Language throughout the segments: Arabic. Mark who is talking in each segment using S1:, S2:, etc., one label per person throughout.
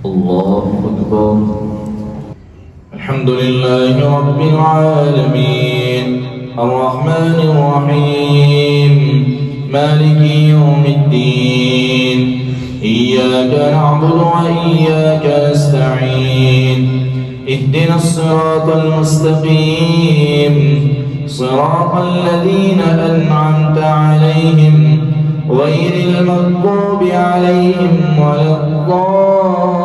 S1: الله أكبر. الحمد لله رب العالمين الرحمن الرحيم مالك يوم الدين إياك نعبد وإياك نستعين اهدنا الصراط المستقيم صراط الذين أنعمت عليهم غير المغضوب عليهم ولا الضالين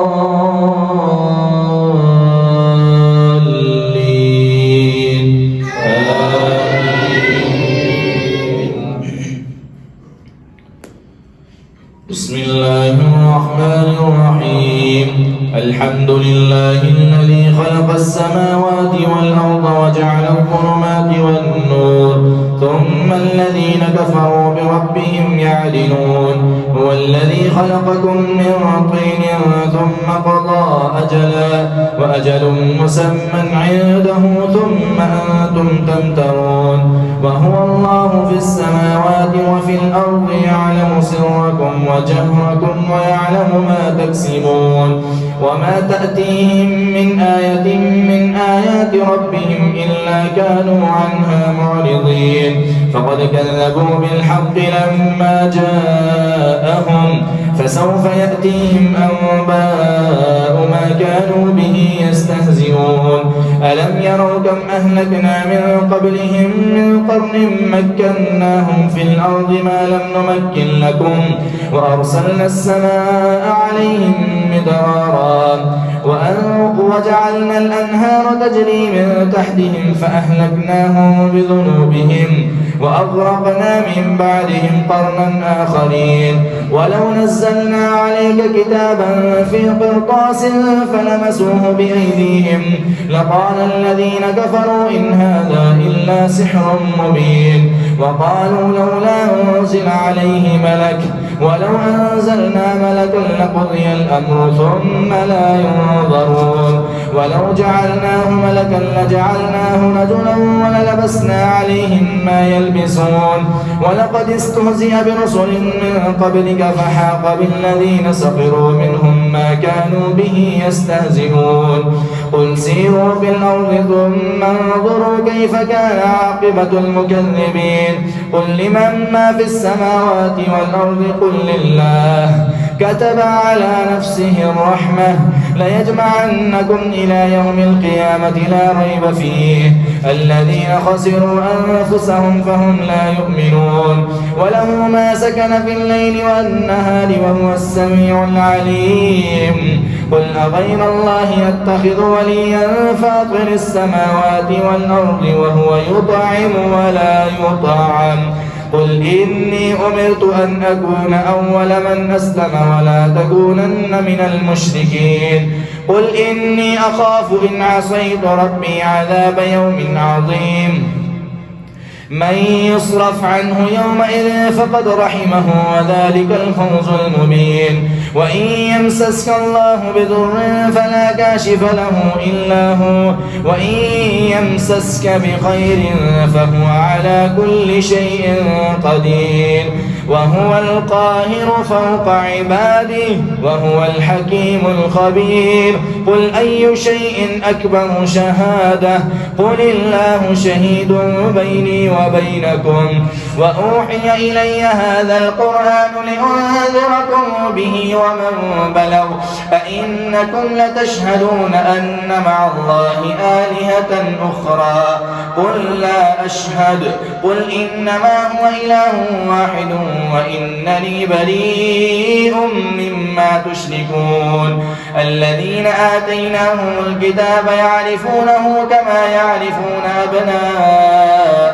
S1: آمين. بسم الله الرحمن الرحيم الحمد لله الذي خلق السماوات والأرض وجعل الظلمات والنور ثم الذين كفروا بربهم يعدلون هو الذي خلقكم من طين ثم قضى أجلا وأجل مسمى عنده ثم أنتم تمترون وهو الله في السماوات وفي الأرض يعلم سركم وجهركم ويعلم ما تكسبون وما تأتيهم من آية من آيات ربهم إلا كانوا عنها معرضين فقد كذبوا بالحق لما جاءهم فسوف يأتيهم أنباء ما كانوا به يستهزئون ألم يروا كم أهلكنا من قبلهم من قرن مكناهم في الأرض ما لم نمكن لكم وأرسلنا السماء عليهم مدرارا وجعلنا الأنهار تجري من تحتهم فأهلكناهم بذنوبهم وأغرقنا من بعدهم قرنا آخرين ولو نزلنا عليك كتابا في قرطاس فلمسوه بأيديهم لقال الذين كفروا إن هذا إلا سحر مبين وقالوا لولا أنزل عليه ملك ولو أنزلنا ملكا لقضي الأمر ثم لا ينظرون ولو جعلناه ملكا لجعلناه رجلا وللبسنا عليهم ما يلبسون ولقد استهزئ برسل من قبلك فحاق بالذين سخروا منهم ما كانوا به يستهزئون قل سيروا في الأرض ثم انظروا كيف كان عاقبة المكذبين قل لمن ما في السماوات والأرض قل لله كتب على نفسه الرحمة ليجمعنكم إلى يوم القيامة لا ريب فيه الذين خسروا أنفسهم فهم لا يؤمنون وله ما سكن في الليل والنهار وهو السميع العليم قل أغير الله يتخذ وليا فاطر السماوات والأرض وهو يطعم ولا يطعم قل إني أمرت أن أكون أول من أسلم ولا تكونن من المشركين قل إني أخاف إن عصيت ربي عذاب يوم عظيم من يصرف عنه يومئذ فقد رحمه وذلك الفوز المبين وإن يمسسك الله بضر فلا كاشف له إلا هو وإن يمسسك بخير فهو على كل شيء قدير وهو القاهر فوق عباده وهو الحكيم الخبير قل أي شيء أكبر شهادة قل الله شهيد بيني وبينكم وأوحي إلي هذا القرآن لأنذركم به ومن بلغ أئنكم لتشهدون أن مع الله آلهة أخرى قل لا أشهد قل إنما هو إله واحد وإنني بريء مما تشركون الذين آتيناهم الكتاب يعرفونه كما يعرفون أبناءهم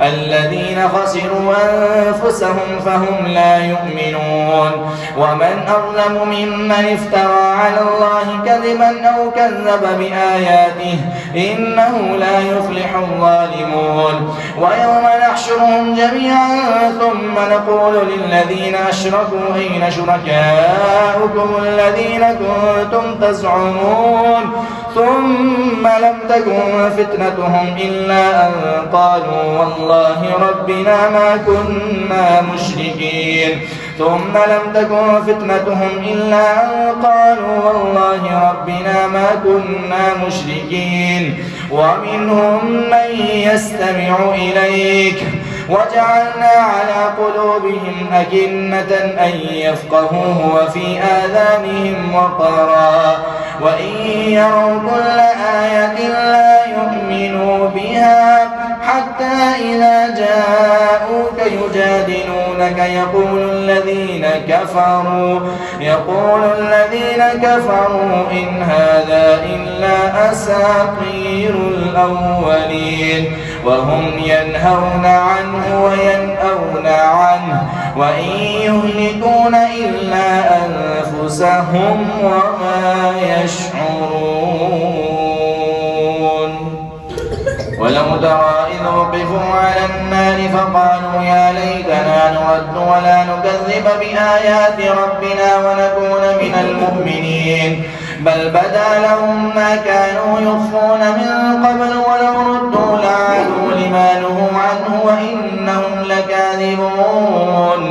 S1: الذين خسروا أنفسهم فهم لا يؤمنون ومن أظلم ممن افترى على الله كذبا أو كذب بآياته إنه لا يفلح الظالمون ويوم نحشرهم جميعا ثم نقول للذين أشركوا أين شركاؤكم الذين كنتم تزعمون ثم لم تكن فتنتهم إلا أن قالوا والله ربنا ما كنا مشركين ثم لم تكن فتنتهم إلا أن قالوا والله ربنا ما كنا مشركين ومنهم من يستمع إليك وجعلنا على قلوبهم أكنة أن يفقهوه وفي آذانهم وقرا وإن يروا كل آية لا يؤمنوا بها حتى إذا جاءوك يجادلونك يقول الذين كفروا إن هذا إلا أساطير الأولين وهم ينهون عنه وينأون عنه وإن يهلكون إلا أنفسهم وما يشعرون. ولو ترى إذ وقفوا على النار فقالوا يا ليتنا نرد ولا نكذب بآيات ربنا ونكون من المؤمنين بل بدا لهم ما كانوا يخفون من قبل ولو ردوا لعادوا لما نهوا عنه وإنهم لكاذبون.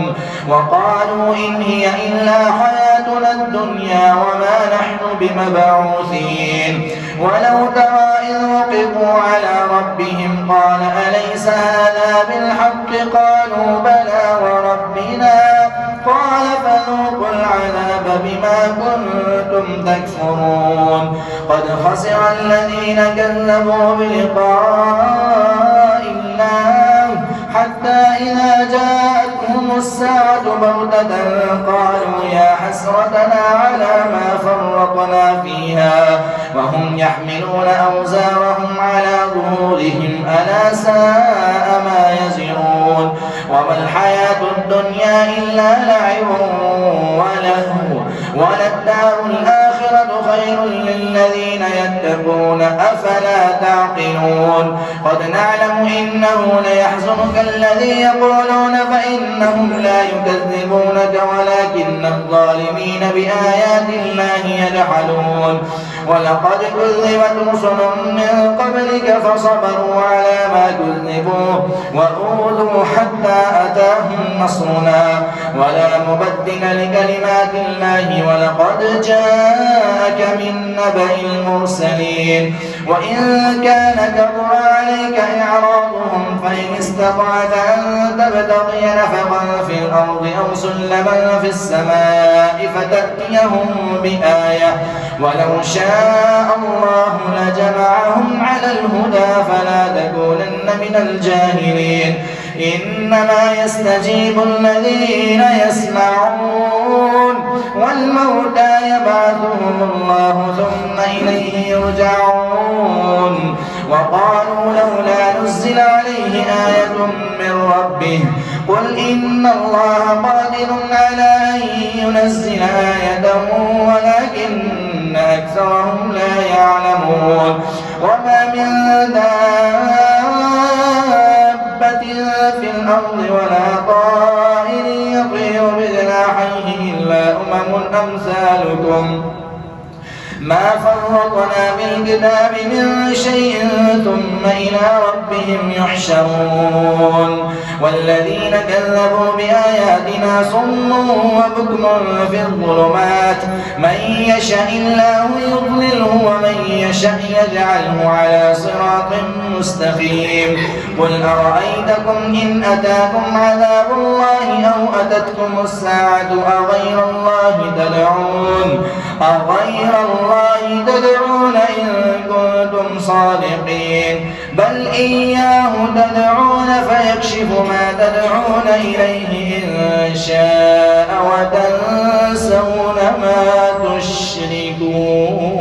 S1: وقالوا إن هي إلا حياتنا الدنيا وما نحن بمبعوثين. ولو ترى إذ وقفوا على ربهم قال أليس هذا بالحق قالوا بلى وربنا قال فذوقوا العذاب بما كنتم تكفرون. قد خسر الذين كذبوا بلقاء الله حتى إذا جاءتهم الساعة بغتة قالوا يا حسرتنا على ما فرطنا فيها وهم يحملون أوزارهم على ظهورهم ألا ساء ما يزرون. وما الحياة الدنيا إلا لعب ولهو وللدار الآخرة خير للذين يتقون أفلا تعقلون. قد نعلم إنه ليحزنك الذي يقولون فإنهم لا يكذبونك ولكن الظالمين بآيات الله يجحدون. ولقد كذبت رسل من قبلك فصبروا على ما كذبوا وأوذوا حتى أتاهم نصرنا ولا مبدل لكلمات الله ولقد جاءك من نبأ المرسلين. وإن كان كبر عليك إعراضهم فإن استطعت أن تبتغي نفقا في الأرض أو سلما في السماء فتأتيهم بآية ولو شاء الله لجمعهم على الهدى فلا تكونن من الجاهلين. إنما يستجيب الذين يسمعون والموتى يبعثهم الله ثم إليه يرجعون. وقالوا لولا نزل عليه آية من ربه قل إن الله قادر على أن ينزل آية ولكن أكثرهم لا يعلمون. وما من دابة في الأرض ولا طائر يطير بجناحيه إلا أمثالكم ما فرطنا بالكتاب من شيء ثم إلى ربهم يحشرون. والذين كذبوا بآياتنا صم وبكم في الظلمات من يشاء الله يضلله ومن يشاء يجعله على صراط مستقيم. قل أرأيتكم إن أتاكم عذاب الله أو أتتكم الساعة أغير الله تدعون إن كنتم صادقين بل إياه تدعون فيكشف ما تدعون إليه إن شاء وتنسون ما تشركون.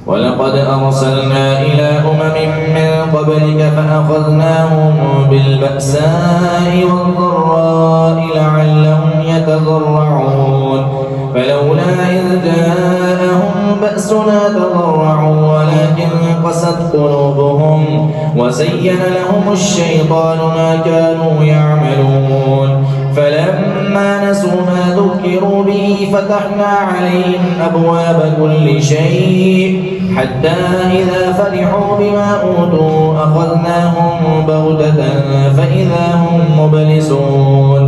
S1: ولقد أرسلنا إلى من قبلك فأخذناهم بالبأساء والضراء لعلهم يتضرعون فلولا إذ جاءهم بأسنا تضرعوا ولكن قست قلوبهم وزين لهم الشيطان ما كانوا يعملون. فلما نسوا ما ذكروا به فتحنا عليهم أبواب كل شيء حتى إذا فرحوا بما أوتوا أخذناهم بغتة فإذا هم مبلسون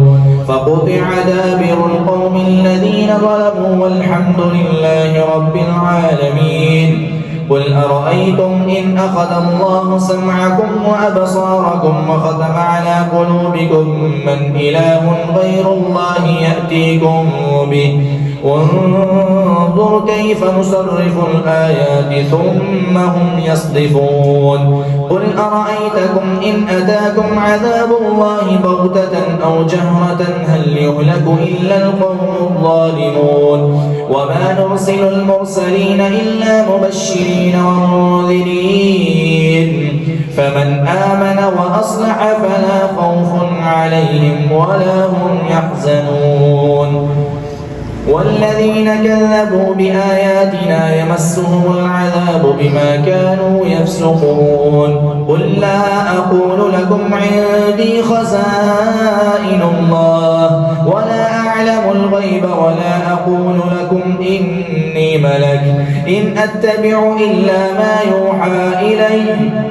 S1: فقطع دابر القوم الذين ظلموا والحمد لله رب العالمين. قل أرأيتم إن أخذ الله سمعكم وأبصاركم وختم على قلوبكم من إله غير الله يأتيكم به وانظر كيف نصرف الآيات ثم هم يصدفون. قل أرأيتكم إن أتاكم عذاب الله بغتة أو جهرة هل يهلك إلا القوم الظالمون. وما نرسل المرسلين إلا مبشرين ومنذرين فمن آمن وأصلح فلا خوف عليهم ولا هم يحزنون. والذين كذبوا بآياتنا يمسهم العذاب بما كانوا يفسقون. قل لا أقول لكم عندي خزائن الله ولا أعلم الغيب ولا أقول لكم إني ملك إن أتبع إلا ما يوحى إلي.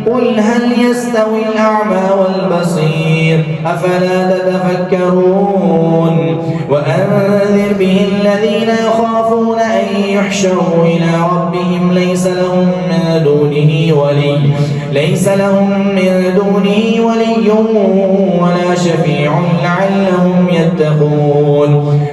S1: قل هل يستوي الأعمى والبصير أفلا تتفكرون. وأنذر به الذين يخافون أن يحشروا إلى ربهم ليس لهم من دونه ولي ولا شفيع لعلهم يتقون.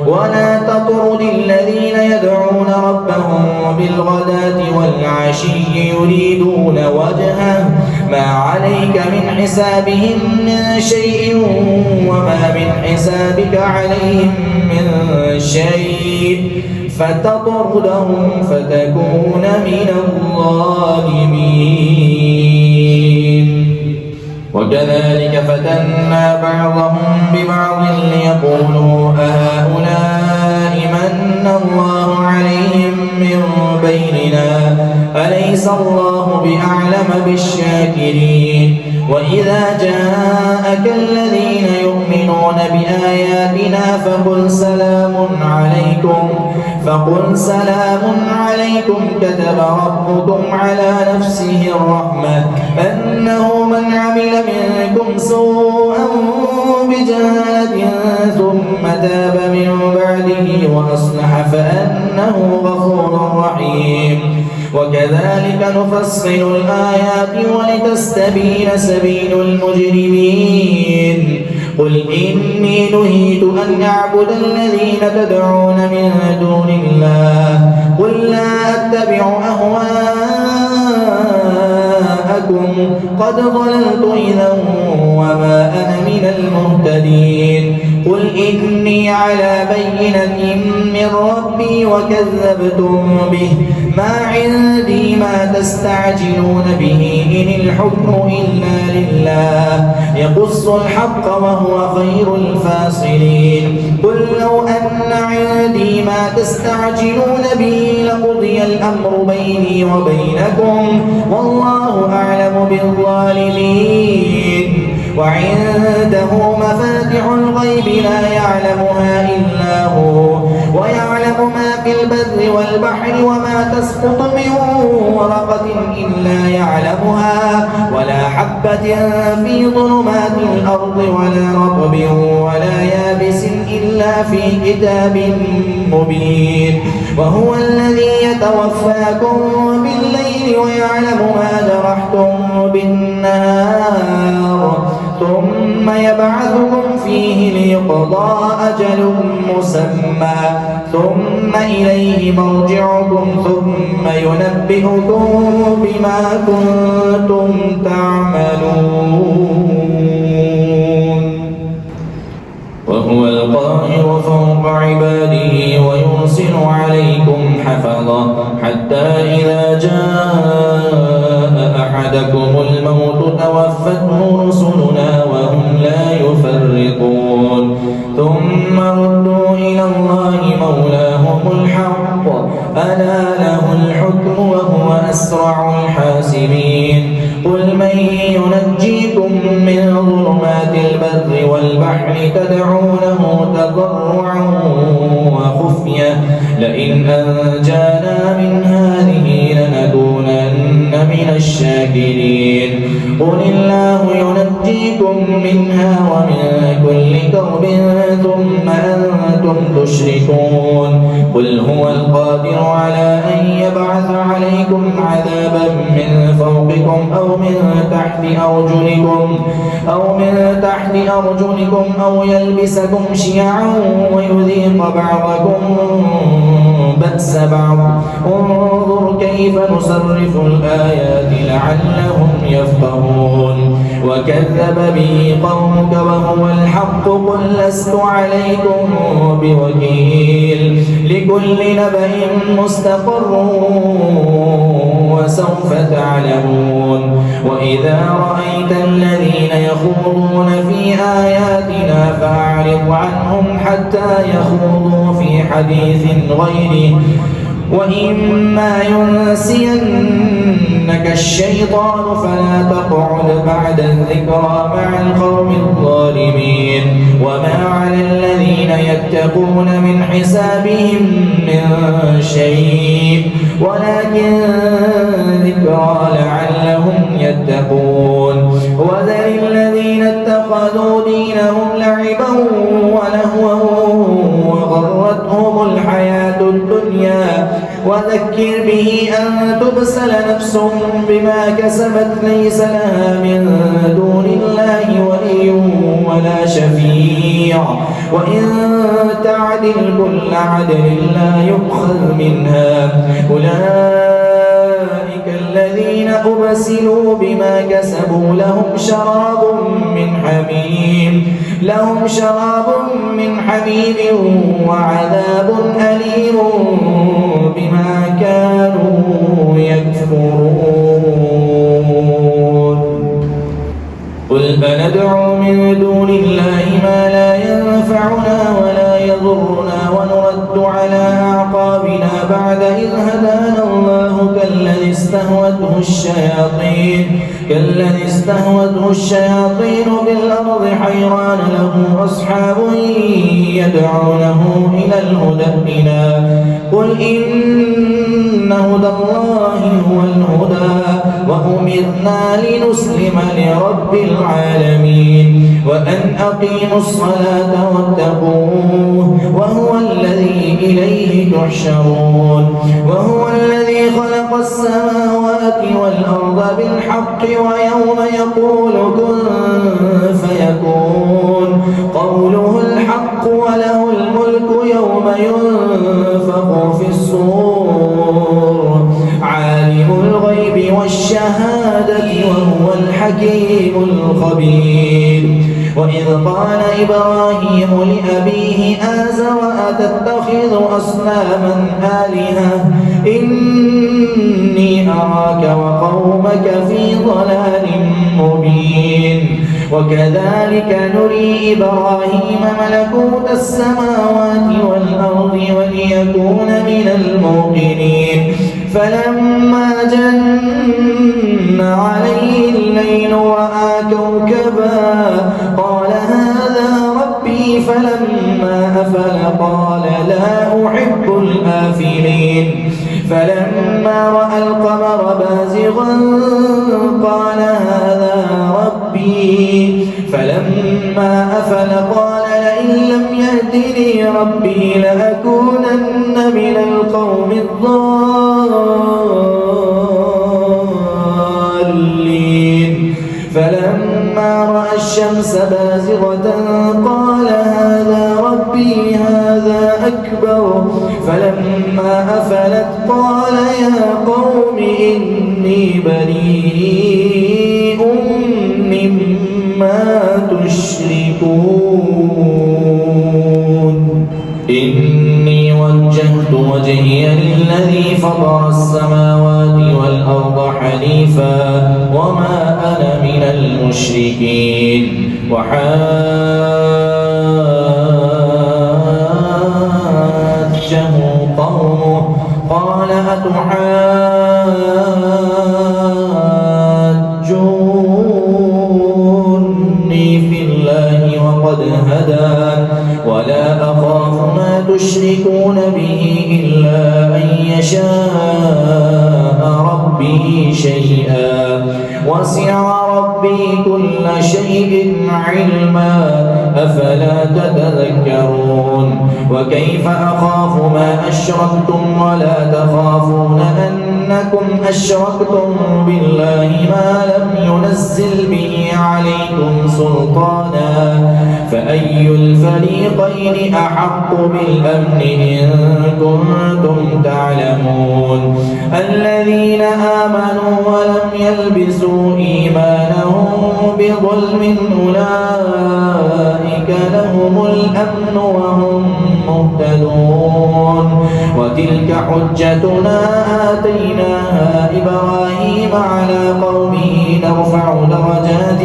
S1: ولا تطرد الذين يدعون ربهم بالغداة والعشي يريدون وجهه ما عليك من حسابهم من شيء وما من حسابك عليهم من شيء فتطردهم فتكون من الظالمين. وكذلك فتنا بعضهم ببعض ليقولوا أهؤلاء من الله عليهم من بيننا أليس الله بأعلم بالشاكرين. وإذا جاءك الذين يؤمنون بآياتنا فقل سلام عليكم كتب ربكم على نفسه الرحمة أنه من عمل منكم سوءا بجهالة ثم تاب من بعده وأصلح فأنه غفور رحيم. وكذلك نفصل الآيات ولتستبين سبيل المجرمين. قل إني نهيت أن أعبد الذين تدعون من دون الله قل لا أتبع أهواءكم قد ضللت إذا وما أنا من المهتدين. قل إني على بينة من ربي وكذبتم به ما عندي ما تستعجلون به إن الحكم إلا لله يقص الحق وهو خير الفاصلين. قل لو أن عندي ما تستعجلون به لقضي الأمر بيني وبينكم والله أعلم بالظالمين. وعنده مفاتح الغيب لا يعلمها إلا هو ويعلم ما في البر والبحر وما تسقط من ورقة إلا يعلمها ولا حبة في ظلمات الأرض ولا رطب ولا يابس إلا في كتاب مبين. وهو الذي يتوفاكم بالليل ويعلم ما جرحتم بالنهار ثم يبعثكم فيه ليقضى أجل مسمى ثم إليه مرجعكم ثم ينبئكم بما كنتم تعملون. وهو القاهر فوق عباده ويرسل عليكم حفظا حتى إذا جاء أحدكم الموت توفته رسلنا وهم لا يفرطون ثم ردوا إلى الله مولاهم الحق ألا له الحكم وهو أسرع الحاسبين. قل من ينجيكم من ظلمات البر والبحر تدعونه تضرعا وخفية لئن أنجانا من هذه لنكونن من الشاكرين قل الله ينجيكم منها ومن كل كرب ثم أنتم تشركون قل هو القادر على أن يبعث عليكم عذابا من فوقكم أو من تحت أرجلكم أو يلبسكم شيعا ويذيق بعضكم بأس بعض انظر كيف نصرف الآيات لعلهم يفقهون وكذب به قومك وهو الحق قل لست عليكم بوكيل لكل نبأ مستقر وسوف تعلمون وإذا رأيت الذين يخوضون في آياتنا فأعرض عنهم حتى يخوضوا في حديث غيره وإما ينسينك الشيطان فلا تقعد بعد الذكرى مع القوم الظالمين وما على الذين يتقون من حسابهم من شيء ولكن ذكرى لعلهم يتقون وذر الذين اتخذوا دينهم لعبا ولهوا وغرتهم الحياة الدنيا وذكر به أن تبسل نفس بما كسبت ليس لها من دون الله ولي ولا شفيع وإن تعدل كل عدل لا يؤخذ منها أولئك الذين أبسلوا بما كسبوا لهم شراب من حميم وعذاب أليم بما كانوا يكفرون قل أندعو من دون الله ما لا ينفعنا ولا يضرنا ونرد على أعقابنا بعد إذ هدانا الله كالذي استهوته الشياطين بالأرض حيران له أصحاب يدعونه إلى الهدى ائتنا قل إن هدى الله هو الهدى وأمرنا لنسلم لرب العالمين وأن أقيموا الصلاة واتقوه وهو الذي إليه تحشرون وهو الذي خلق السماوات والأرض بالحق ويوم يقول كن فيكون قوله الحق وله الملك يوم ينفخ في الصور عالم الغيب والشهادة وهو الحكيم الخبير وإذ قال إبراهيم لأبيه آزر أتتخذ أصناما آلهة إني أراك وقومك في ضلال مبين وكذلك نري إبراهيم ملكوت السماوات والأرض وليكون من الموقنين فلما جن عليه الليل رأى كوكبا قال هذا ربي فلما أفل قال لا أحب الآفلين فلما رأى القمر بازغا قال هذا ربي فلما أفل قال لئن لم يهدني ربي لأكونن من القوم الضالين فلما رأى الشمس بازغة قال هذا ربي هذا أكبر فلما أفلت قال يا قوم إني بريء مما تشركون إني وجهت وجهي للذي فطر السماوات والأرض حنيفا وما أنا من المشركين وحاجه قومه قال أتحاجوني يشركون به إلا أن يشاء ربي شيئا وسع ربي كل شيء علما أفلا تتذكرون وكيف أخاف ما أشركتم ولا تخافون أنكم أشركتم بالله ما لم ينزل به عليكم سلطانا فأي الفريقين أحق بالأمن إن كنتم تعلمون الذين آمنوا ولم يلبسوا إيمانهم بظلم أولئك لهم الأمن وهم مهتدون وتلك حجتنا آتيناها إبراهيم على قومه نرفع درجات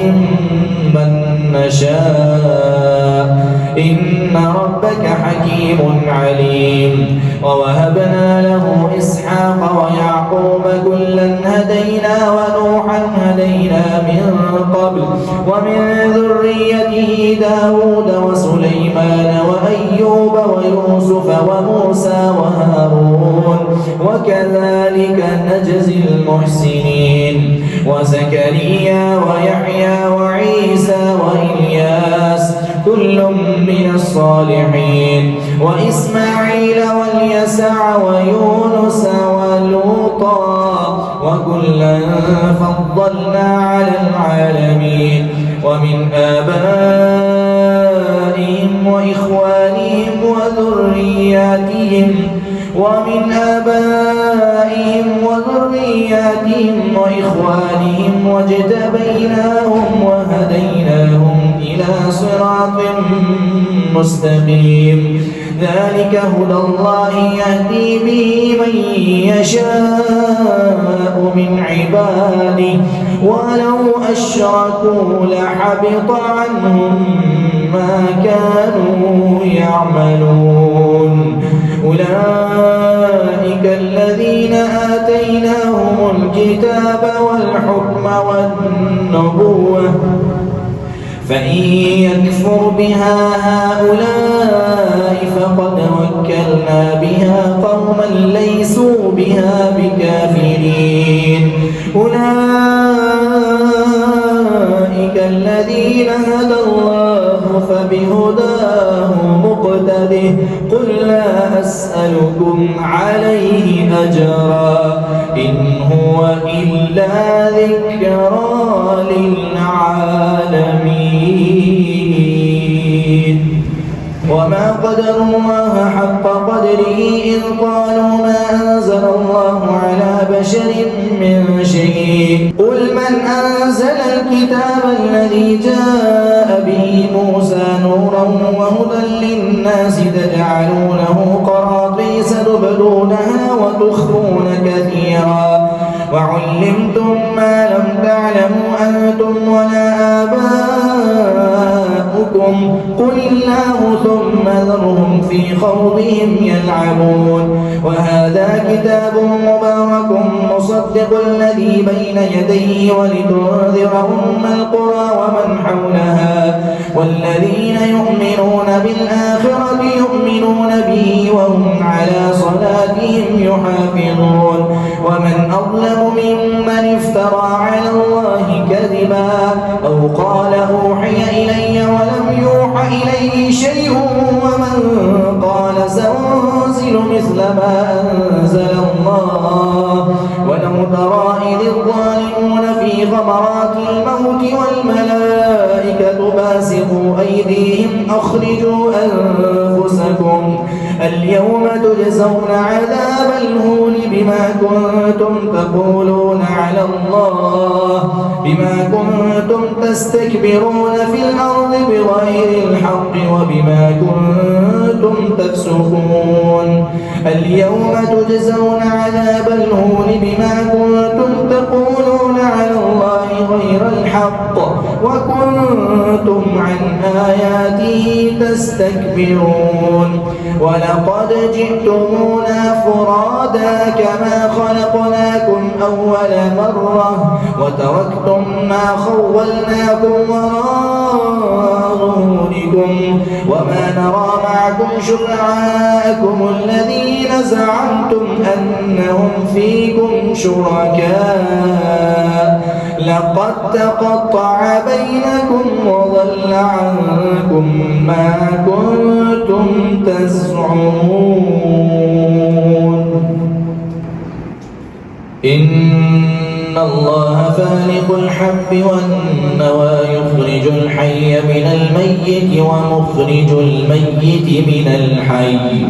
S1: من نشاء إن ربك حكيم عليم ووهبنا له إسحاق ويعقوب كلا هدينا ونوحا هدينا من قبل ومن ذريته داود وسليمان وأيوب ويوسف وموسى وهارون وكذلك نجزي المحسنين وزكريا ويحيى وعيسى وإلياس كل من الصالحين وإسماعيل واليسع ويونس ولوطا وكلا فضلنا على العالمين ومن آبائهم وإخوانهم وإخوانهم واجتبيناهم وهديناهم إلى صراط مستقيم ذلك هدى الله يهدي به من يشاء من عباده ولو أشركوا لحبط عنهم ما كانوا يعملون أولئك الذين آتيناهم الكتاب والحكم والنبوة فإن يكفر بها هؤلاء فقد وكلنا بها قوما ليسوا بها بكافرين أولئك الذين هدى الله فبهداه مقتده قل لا أسألكم عليه أجرا إن هو إلا ذكرى للعالمين وما قدروا الله حق قدره إذ قالوا ما أنزل الله على بشر من شيء قل من أنزل الكتاب الذي جاء به موسى نورا وهدى للناس تجعلونه قراطيس تبدونها وتخفون كثيرا وعلمتم ما لم تعلموا أنتم ولا آباؤكم قل الله ثم ذرهم في خوضهم يلعبون وهذا كتاب مبارك مصدق الذي بين يديه ولتنذر أم القرى ومن حولها والذين يؤمنون بالآخرة يؤمنون به وهم على صلاتهم يحافظون ومن أظلم ممن افترى على الله كذبا أو قال أوحي إلي ولم يوح إليه شيء ومن قال سأنزل مثل ما أنزل الله ولو ترى إذ الظالمون في غمرات الموت والملائكة باسطوا أيديهم أخرجوا أنفسكم اليوم تجزون عذاب الهون بما كنتم تقولون على الله بما كنتم تستكبرون في الأرض بغير الحق وبما كنتم تفسقون اليوم تجزون عذاب الهون بما كنتم تقولون على الله غير غير الحق وكنتم عن آياته تستكبرون ولقد جئتمونا فرادا كما خلقناكم أول مرة وتركتم ما خولناكم وراء ظهوركم وما نرى معكم شفعاءكم الذين زعمتم أنهم فيكم شركاء لقد تقطع بينكم وضل عنكم ما كنتم تزعمون إن الله فالق الحب والنوى يخرج الحي من الميت ومخرج الميت من الحي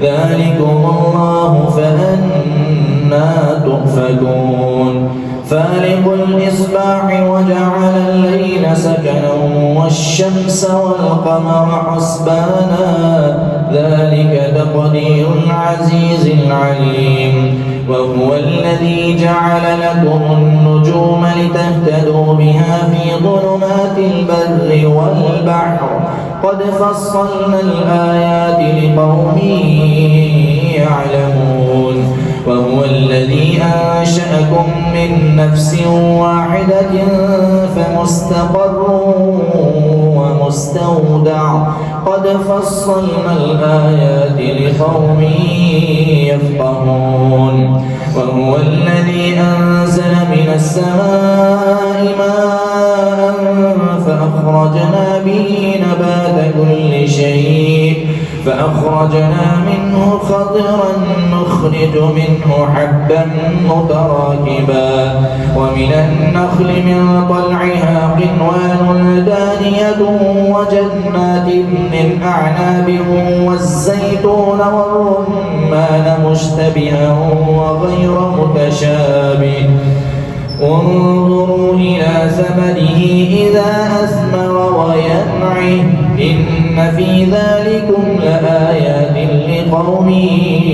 S1: ذلكم الله فأنى تؤفكون فالق الإصباح وجعل الليل سكنا والشمس والقمر حسبانا ذلك تقدير العزيز العليم وهو الذي جعل لكم النجوم لتهتدوا بها في ظلمات البر والبحر قد فصلنا الآيات لقوم يعلمون وهو الذي أنشأكم من نفس واحدة فمستقر ومستودع قد فصلنا الآيات لقوم يفقهون وهو الذي أنزل من السماء ماء فأخرجنا به نبات كل شيء فأخرجنا منه خضرا نخرج منه حبا متراكبا ومن النخل من طلعها قنوان دانية وجنات من أعناب والزيتون والرمان مشتبها وغير متشابه انظروا إلى ثمره إذا أثمر وينعه إن في ذلكم لآيات لقوم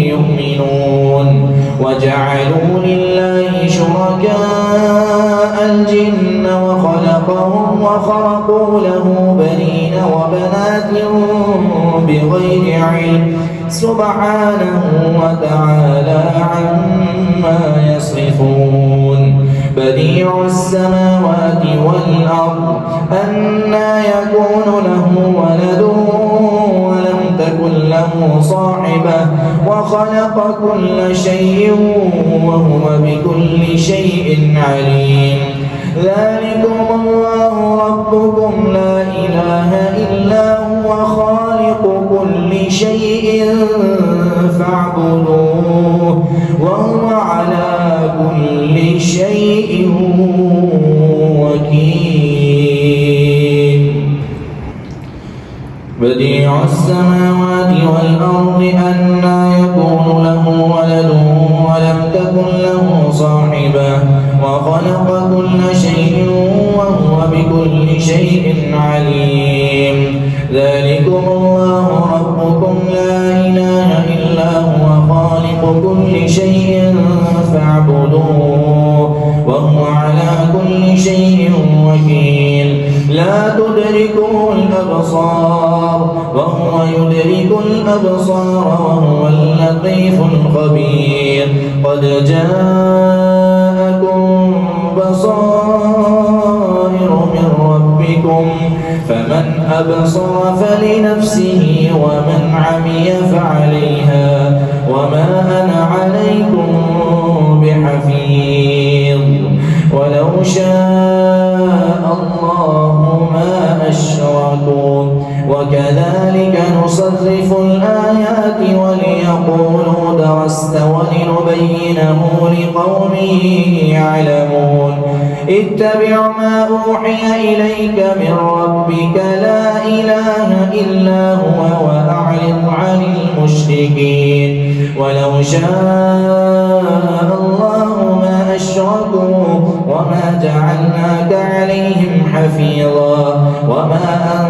S1: يؤمنون وجعلوا لله شركاء الجن وخلقهم وخرقوا له بنين وبنات بغير علم سبحانه وتعالى عما يصفون بديع السماوات والأرض أنى يكون له ولد ولم تكن له صاحبة وخلق كل شيء وهو بكل شيء عليم ذلكم الله ربكم لا إله إلا هو خالق كل شيء فاعبدوه وهو على كل شيء وكيل بديع السماوات والأرض أنى يكون له ولد ولم تكن له صاحبة وخلق كل شيء وهو بكل شيء عليم ذلكم الله ربكم لا إله إلا هو خالق كل شيء فاعبدوه وهو على كل شيء وكيل لا تدركه الأبصار وهو يدرك الأبصار وهو اللطيف الخبير قد جاءكم بصائر من ربكم فمن أبصر فلنفسه ومن عمي فعليها وما أنا عليكم بحفيظ ولو شاء الله ما أشركوا وكذلك نصرف الآيات وليقولوا درست ولنبينه لقوم يعلمون اتبع ما أوحي إليك من ربك لا إله إلا هو وأعرض عن المشركين ولو شاء الله ما أشركوا وما جعلناك عليهم حفيظا وما